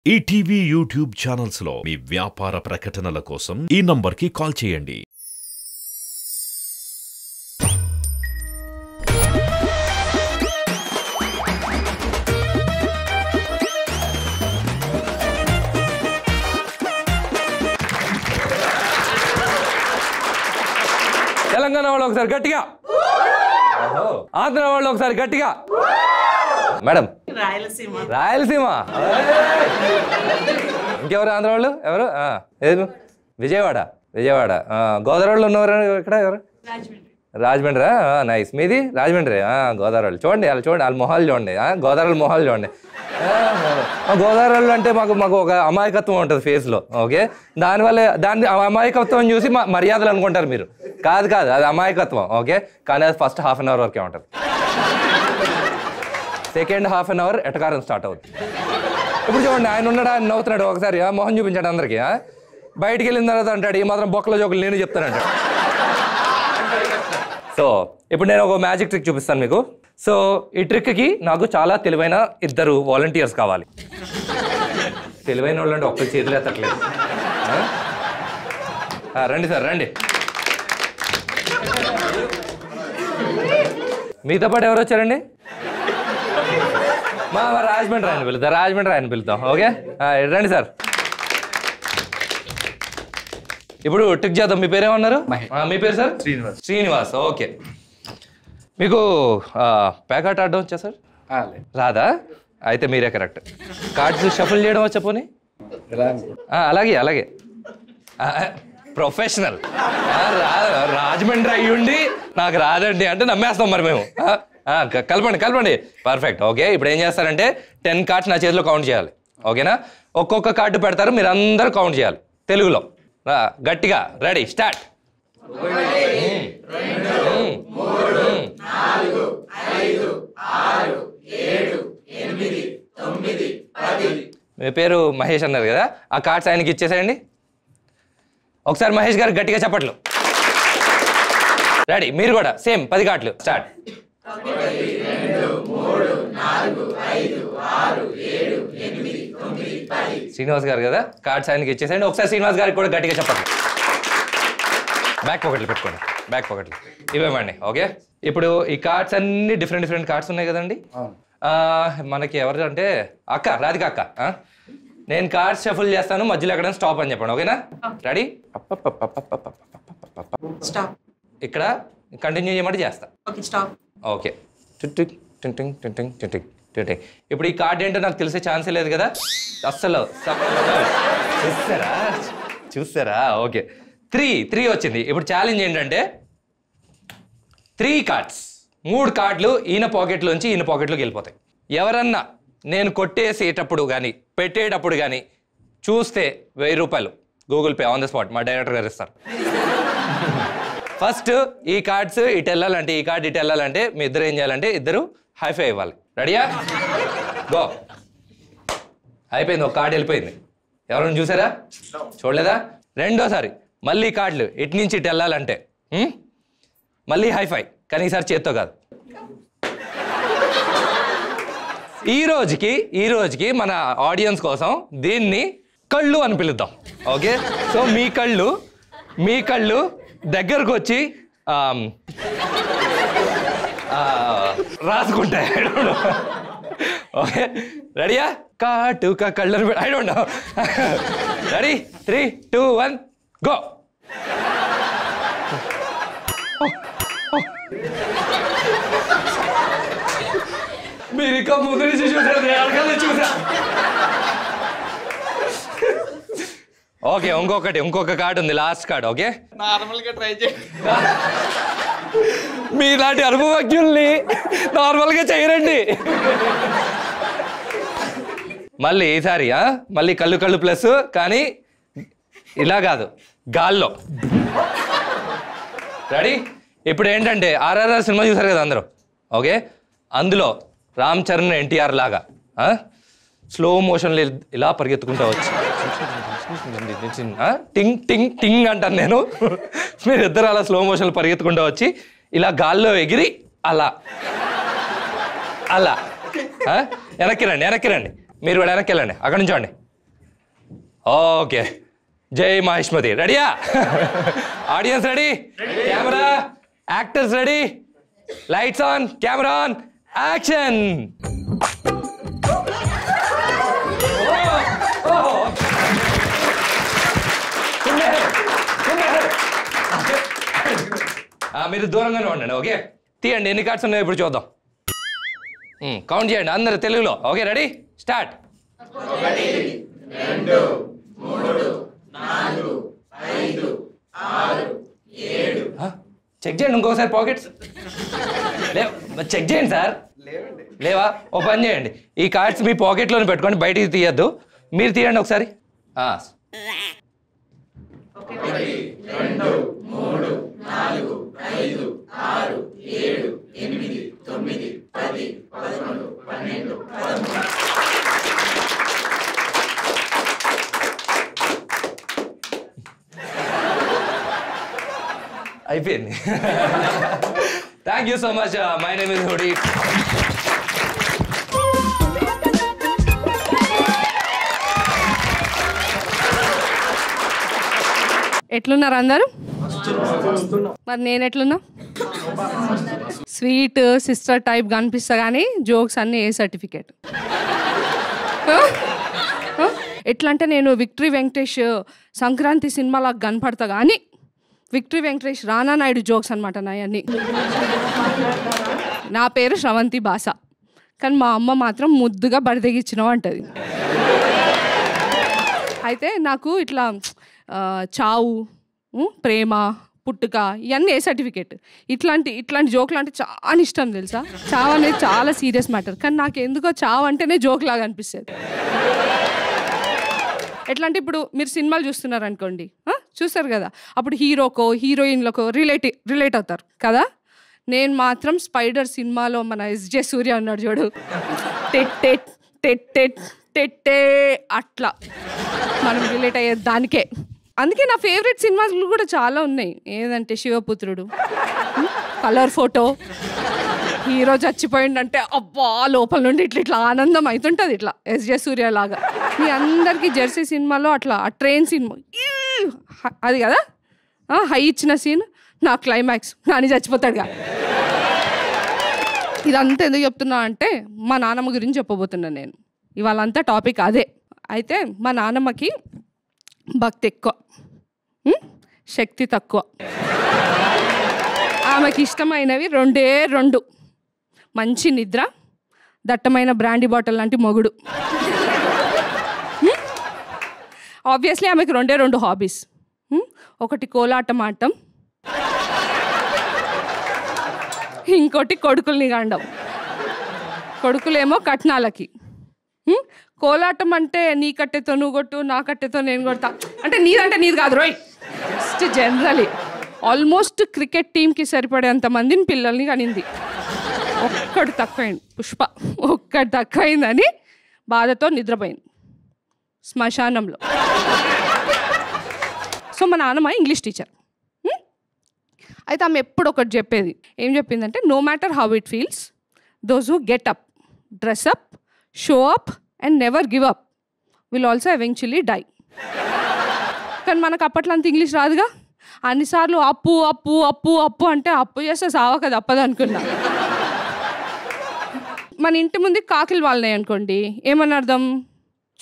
ETV YouTube channels లో మీ వ్యాపార ప్రకటనల కోసం ఈ నంబర్కి కాల్ చేయండి. తెలంగాణ వాళ్ళు ఒకసారి గట్టిగా, ఆంధ్ర వాళ్ళు ఒకసారి గట్టిగా. మేడం రాయలసీమ. ఇంకెవరు ఆంధ్ర వాళ్ళు? ఎవరు? విజయవాడ. గోదావరి వాళ్ళు ఉన్నవారు ఇక్కడ ఎవరు? రాజమండ్రి. నైస్. మీది రాజమండ్రి. గోదావరి వాళ్ళు చూడండి, వాళ్ళు చూడండి, వాళ్ళ మొహాలు చూడండి. గోదావరి మొహాలు చూడండి. గోదావరి వాళ్ళు అంటే మాకు ఒక అమాయకత్వం ఉంటుంది ఫేస్లో. ఓకే, దాని అమాయకత్వం చూసి మర్యాదలు అనుకుంటారు మీరు. కాదు అది అమాయకత్వం. ఓకే, కానీ అది ఫస్ట్ హాఫ్ అన్ అవర్ వరకే ఉంటుంది. సెకండ్ హాఫ్ అన్ అవర్ ఎటకారం స్టార్ట్ అవుతుంది. ఇప్పుడు చూడండి, ఆయన ఉన్నాడు, ఆయన నవ్వుతున్నాడు. ఒకసారి మొహం చూపించాడు అందరికీ. బయటికి వెళ్ళిన తర్వాత అంటాడు, ఈ మాత్రం బొక్కల జోకులు నేను చెప్తానంటాడు. సో ఇప్పుడు నేను ఒక మ్యాజిక్ ట్రిక్ చూపిస్తాను మీకు. సో ఈ ట్రిక్కి నాకు చాలా తెలివైన 2 వాలంటీర్స్ కావాలి. తెలివైన వాళ్ళు అంటే ఒక్కరి చేతులు ఎత్తట్లేదు. రండి సార్, రండి. మీతో పాటు ఎవరు వచ్చారండి? మా రాజమండ్రి ఆయన పిలుద్దాం. ఓకే, రండి సార్. ఇప్పుడు ట్రిక్ చేద్దాం. మీ పేరేమన్నారు? మీ పేరు సార్? శ్రీనివాస్. ఓకే, మీకు ప్యాకాట్ ఆడడం వచ్చా సార్? రాదా? అయితే మీరే కరెక్ట్. కార్డ్స్ షఫుల్ చేయడం వచ్చా? పోనీ అలాగే ప్రొఫెషనల్. రాజమండ్రి అయ్యుండి నాకు రాదండి అంటే నమ్మేస్తాం మరి మేము. కలపండి. పర్ఫెక్ట్. ఓకే, ఇప్పుడు ఏం చేస్తారంటే 10 కార్డ్స్ నా చేతిలో కౌంట్ చేయాలి. ఓకేనా? ఒక్కొక్క కార్డు పెడతారు, మీరు అందరూ కౌంట్ చేయాలి తెలుగులో. గట్టిగా రెడీ, స్టార్ట్. 1 2 3 4 5 6 7 8 9 10. మీ పేరు మహేష్ అన్నారు కదా, ఆ కార్డ్స్ ఆయనకి ఇచ్చేసేయండి. ఒకసారి మహేష్ గారు గట్టిగా చప్పట్లు. రెడీ, మీరు కూడా సేమ్ 10 కార్డులు. స్టార్ట్. 1 2 3 4 5 6 7 8 9 10. శ్రీనివాస్ గారు కదా, కార్డ్స్ ఆయనకి ఇచ్చేసేయండి. ఒకసారి శ్రీనివాస్ గారికి కూడా గట్టిగా చెప్పండి. బ్యాక్ పాకెట్లు పెట్టుకోండి, బ్యాక్ పాకెట్లు ఇవ్వండి. ఓకే, ఇప్పుడు ఈ కార్డ్స్ అన్ని డిఫరెంట్ కార్డ్స్ ఉన్నాయి కదండి. మనకి ఎవరు అంటే రాధిక అక్క. నేను కార్డ్స్ షఫుల్ చేస్తాను, మధ్యలో ఎక్కడ స్టాప్ అని చెప్పండి. ఓకేనా? రెడీ? ఇక్కడ కంటిన్యూ చేయమంటే చేస్తా. ఓకే. ఇప్పుడు ఈ కార్డ్ ఏంటో నాకు తెలిసే ఛాన్సే లేదు కదా అస్సలు. చూస్తారా? ఓకే, 3 వచ్చింది. ఇప్పుడు ఛాలెంజ్ ఏంటంటే 3 కార్డ్స్, 3 కార్డులు ఈయన పాకెట్లోంచి ఈయన పాకెట్లోకి వెళ్ళిపోతాయి. ఎవరన్నా నేను కొట్టేసేటప్పుడు కానీ పెట్టేటప్పుడు కానీ చూస్తే 1000 రూపాయలు Google pay on the spot మా డైరెక్టర్ గారు ఇస్తారు. ఫస్ట్ ఈ కార్డ్స్ ఇటు వెళ్ళాలంటే, ఈ కార్డ్ ఇటు వెళ్ళాలంటే మీ ఇద్దరు ఏం చేయాలంటే ఇద్దరు హైఫై ఇవ్వాలి. రెడీయా? గో. అయిపోయింది, ఒక కార్డు వెళ్ళిపోయింది. ఎవరైనా చూసారా? చూడలేదా? రెండోసారి మళ్ళీ కార్డులు ఇటు నుంచి ఇటు వెళ్ళాలంటే మళ్ళీ హైఫై, కానీ ఈసారి చేత్తో కాదు. ఈ రోజుకి మన ఆడియన్స్ కోసం దీన్ని కళ్ళు అని పిలుద్దాం. ఓకే, సో మీ కళ్ళు దగ్గరకు వచ్చి రాసుకుంటాయి. ఓకే, రెడీయా? కాటుక కళ్ళను I don't know. Ready? 3 2 1 go. మీరు ఇంకా ముందు నుంచి చూసా. ఓకే, ఇంకొక కార్డు ఉంది, లాస్ట్ కార్డు. ఓకే, నార్మల్గా ట్రై చేయండి. మీలాంటి అనుభవజ్ఞుల్ని నార్మల్గా చేయరండి. మళ్ళీ ఈసారి మళ్ళీ కళ్ళు ప్లస్, కానీ ఇలా కాదు, గాల్లో. రెడీ? ఇప్పుడు ఏంటంటే RRR సినిమా చూసారు కదా అందరూ. ఓకే, అందులో రామ్ చరణ్ NTR లాగా స్లో మోషన్లో ఇలా పరిగెత్తుకుంటూ వచ్చి టింగ్ టింగ్ టింగ్ అంటాను నేను. మీరిద్దరు అలా స్లో మోషన్లో పరిగెత్తుకుంటూ వచ్చి ఇలా గాల్లో ఎగిరి అలా వెనక్కి రండి. మీరు కూడా వెనక్కి వెళ్ళండి. అక్కడి నుంచి చూడండి. ఓకే, జై మహేష్మతి. రెడీయా? Audience ready? Camera, actors ready? Lights on, camera on, action. మీరు దూరంగానే ఉండండి. ఓకే, తీయండి. ఎన్ని కార్డ్స్ ఉన్నాయో ఇప్పుడు చూద్దాం. కౌంట్ చేయండి అందరు తెలుగులో. Okay, ready, start. 1 2 3 4 5 6 7. చెక్ చేయండి ఇంకోసారి పాకెట్స్. చెక్ చేయండి సార్. లేవా? ఓ పని చేయండి, ఈ కార్డ్స్ మీ పాకెట్లోనే పెట్టుకోండి, బయటికి తీయద్దు. మీరు తీయండి ఒకసారి. 1 2 3 4 5 6 7 8 9 10 11 12 13. అయిపోయింది. Thank you so much. My name is hoodie. ఎట్లున్నారు అందరూ? మరి నేను ఎట్లున్నా? స్వీట్ సిస్టర్ టైప్ కనిపిస్తా కానీ జోక్స్ అన్నీ ఏ సర్టిఫికేట్. ఎట్లా అంటే నేను విక్టరీ వెంకటేష్ సంక్రాంతి సినిమాలో కనపడతా కానీ విక్టరీ వెంకటేష్ రానా నాయుడు జోక్స్ అనమాట నాయన్ని. నా పేరు శ్రవంతి బాస, కానీ మా అమ్మ మాత్రం ముద్దుగా బడిదెగిచ్చినావు అంటది. అయితే నాకు ఇట్లా చావు, ప్రేమ, పుట్టుక ఇవన్నీ ఏ సర్టిఫికేట్. ఇట్లాంటి జోకులు అంటే చాలా ఇష్టం తెలుసా. చావు అనేది చాలా సీరియస్ మ్యాటర్, కానీ నాకు ఎందుకో చావు అంటేనే జోక్ లాగా అనిపిస్తుంది. ఎట్లా అంటే ఇప్పుడు మీరు సినిమాలు చూస్తున్నారు అనుకోండి, చూస్తారు కదా, అప్పుడు హీరోకో హీరోయిన్లకో రిలేట్ అవుతారు కదా. నేను మాత్రం స్పైడర్ సినిమాలో మన ఎస్జే సూర్య ఉన్నాడు చూడు, టెట్ టెట్ టెట్ టెట్ టెట్టే అట్లా మనం రిలేట్ అయ్యే దానికే. అందుకే నా ఫేవరెట్ సినిమాలు కూడా చాలా ఉన్నాయి. ఏదంటే శివపుత్రుడు, కలర్ ఫోటో. హీరో చచ్చిపోయిందంటే అబ్బా లోపల నుండి ఇట్లా ఆనందం అవుతుంటుంది, ఇట్లా ఎస్జే సూర్య లాగా. మీ అందరికీ జెర్సీ సినిమాలో అట్లా ఆ ట్రైన్ సినిమా అది కదా, హై ఇచ్చిన సీన్, నా క్లైమాక్స్ నాని చచ్చిపోతాడుగా. ఇదంతా ఎందుకు చెప్తున్నా అంటే మా నాన్నమ్మ గురించి చెప్పబోతున్నాను నేను ఇవాళ. అంతా టాపిక్ అదే. అయితే మా నాన్నమ్మకి భక్తి ఎక్కువ, శక్తి తక్కువ. ఆమెకి ఇష్టమైనవి 2 మంచి నిద్ర, దట్టమైన బ్రాండీ బాటిల్ లాంటి మొగుడు. ఆబ్వియస్లీ ఆమెకి 2 హాబీస్. ఒకటి కోలాటం ఆడటం, ఇంకోటి కొడుకుల్ని కండం. కొడుకులేమో కట్నాలకి. కోలాటం అంటే నీ కట్టెతో నువ్వు కొట్టు, నా కట్టెతో నేను కొడతా అంటే నీదంటే నీది కాదు రోయ్. జస్ట్ జనరలీ ఆల్మోస్ట్ క్రికెట్ టీంకి సరిపడేంత మందిని పిల్లల్ని కనింది. ఒక్కడు తక్కువైంది, పుష్ప ఒక్కడు తక్కువైందని బాధతో నిద్రపోయింది శ్మశానంలో. సో మా నాన్నమ్మ ఇంగ్లీష్ టీచర్. అయితే ఆమె ఎప్పుడు ఒకటి చెప్పేది. ఏం చెప్పిందంటే, no matter how it feels, those who get up, dress up, show up and never give up will also eventually die. కానీ మనకు అప్పట్లో అంత ఇంగ్లీష్ రాదుగా. అన్నిసార్లు అప్పు అప్పు అప్పు అప్పు అంటే అప్పు చేస్తే సావక తప్పదు అనుకున్నా. మన ఇంటి ముందు కాకిలు వాళ్ళనాయి అనుకోండి, ఏమని అర్థం?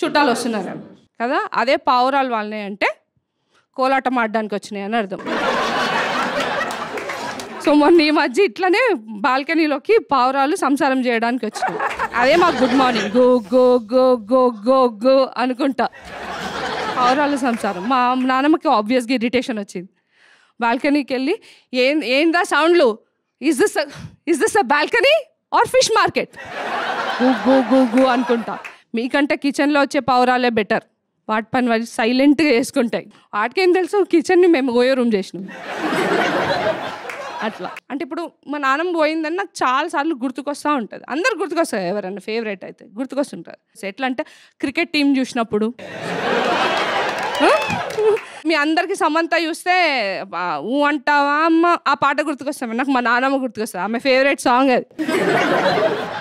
చుట్టాలు వస్తున్నారు కదా. అదే పావురాలు వాళ్ళనాయి అంటే కోలాటం ఆడడానికి వచ్చినాయి అని అర్థం. సో మొన్న ఈ మధ్య ఇట్లనే బాల్కనీలోకి పావురాలు సంసారం చేయడానికి వచ్చినాయి. అదే మాకు good morning, go go go go go go అనుకుంటా పావురాల సంసారం. మా నాన్నమ్మకి ఆబ్వియస్గా ఇరిటేషన్ వచ్చింది. బాల్కనీకి వెళ్ళి ఏందా సౌండ్లు, is this a balcony or fish market, go go go go అనుకుంటా. మీకంటే కిచెన్లో వచ్చే పావురాలే బెటర్, వాటి పని వాళ్ళు సైలెంట్గా వేసుకుంటాయి. వాటికేం తెలుసు, కిచెన్ని మేము గోయో రూమ్ చేసినాం అట్లా. అంటే ఇప్పుడు మా నాన్నమ్మ పోయిందని నాకు చాలాసార్లు గుర్తుకొస్తూ ఉంటుంది. అందరు గుర్తుకొస్తారు, ఎవరన్నా ఫేవరెట్ అయితే గుర్తుకొస్తుంటారు. ఎట్లా అంటే క్రికెట్ టీం చూసినప్పుడు, మీ అందరికి సమంత చూస్తే ఊ అంటావా అమ్మ ఆ పాట గుర్తుకొస్తాం. నాకు మా నాన్నమ్మ గుర్తుకొస్తుంది, ఆమె ఫేవరెట్ సాంగ్ అది.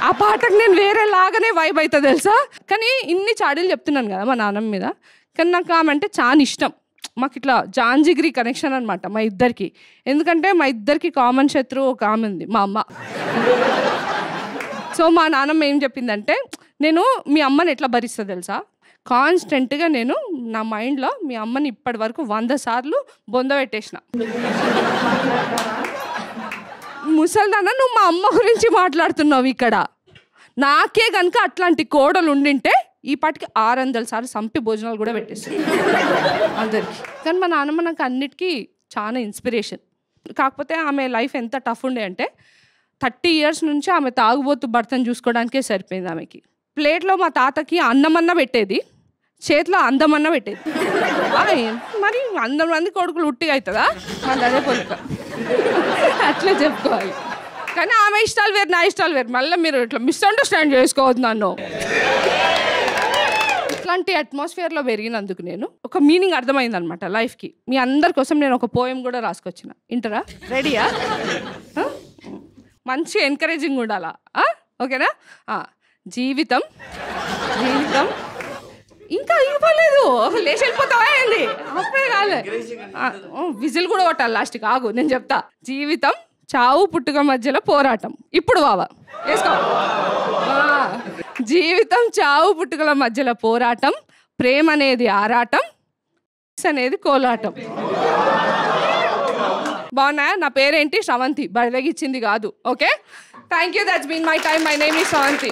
ఆ పాటకు నేను వేరేలాగానే వైబ్ అవుతా తెలుసా. కానీ ఇన్ని చాడీలు చెప్తున్నాను కదా మా నాన్నమ్మ మీద, కానీ నాకు ఆమె అంటే చాలా ఇష్టం. మాకు ఇట్లా జాంజిగిరి కనెక్షన్ అనమాట మా ఇద్దరికి. ఎందుకంటే మా ఇద్దరికి కామన్ శత్రువు ఒక ఆమె ఉంది, మా అమ్మ. సో మా నాన్నమ్మ ఏం చెప్పిందంటే, నేను మీ అమ్మని ఎట్లా భరిస్తా తెలుసా, కాన్స్టెంట్గా నేను నా మైండ్లో మీ అమ్మని ఇప్పటి వరకు 100 సార్లు బొంద పెట్టేసిన. ముసల్దాన్న, నువ్వు మా అమ్మ గురించి మాట్లాడుతున్నావు ఇక్కడ. నాకే కనుక అట్లాంటి కోడలు ఉండింటే ఈ పాటికి 600 సార్లు సంపి భోజనాలు కూడా పెట్టేస్తాను అందరికి. కానీ మా నాన్నమ్మ నాకు అన్నిటికీ చాలా ఇన్స్పిరేషన్. కాకపోతే ఆమె లైఫ్ ఎంత టఫ్ ఉండే అంటే 30 ఇయర్స్ నుంచి ఆమె తాగుబోతు భర్తను చూసుకోవడానికే సరిపోయింది ఆమెకి. ప్లేట్లో మా తాతకి అన్నమన్న పెట్టేది, చేతిలో అందమన్న పెట్టేది. మరి 100 మంది కొడుకులు ఉట్టిగా అవుతుందా, మళ్ళీ అదే పొలిక అట్లా చెప్పుకోవాలి. కానీ ఆమె ఇష్టాలు వేరు, నా ఇష్టాలు వేరు. మళ్ళీ మీరు ఇట్లా మిస్అండర్స్టాండ్ చేసుకోవద్దు నన్ను. ఇట్లాంటి అట్మాస్ఫియర్లో పెరిగినందుకు నేను ఒక మీనింగ్ అర్థమైంది అనమాట లైఫ్కి. మీ అందరి కోసం నేను ఒక పోయం కూడా రాసుకొచ్చిన, ఇంటరా? రెడీయా? మంచి ఎంకరేజింగ్ ఉండాలా, ఓకేనా? జీవితం జీవితం ఇంకా ఇవ్వలేదు, లేచి వెళ్ళిపోతావా ఏంది? అప్పుడే కాలే, విజిల్ కూడా కొట్టాలి లాస్ట్కి. ఆగు నేను చెప్తా. జీవితం చావు పుట్టుక మధ్యలో పోరాటం. ఇప్పుడు బావా వేసుకో. జీవితం చావు పుట్టుకల మధ్యలో పోరాటం, ప్రేమ అనేది ఆరాటం, అనేది కోలాటం. బాగున్నాయా? నా పేరేంటి? శ్రవంతి. బయటగిచ్చింది కాదు. Okay, thank you. That's been my time. My name is Sravanthi.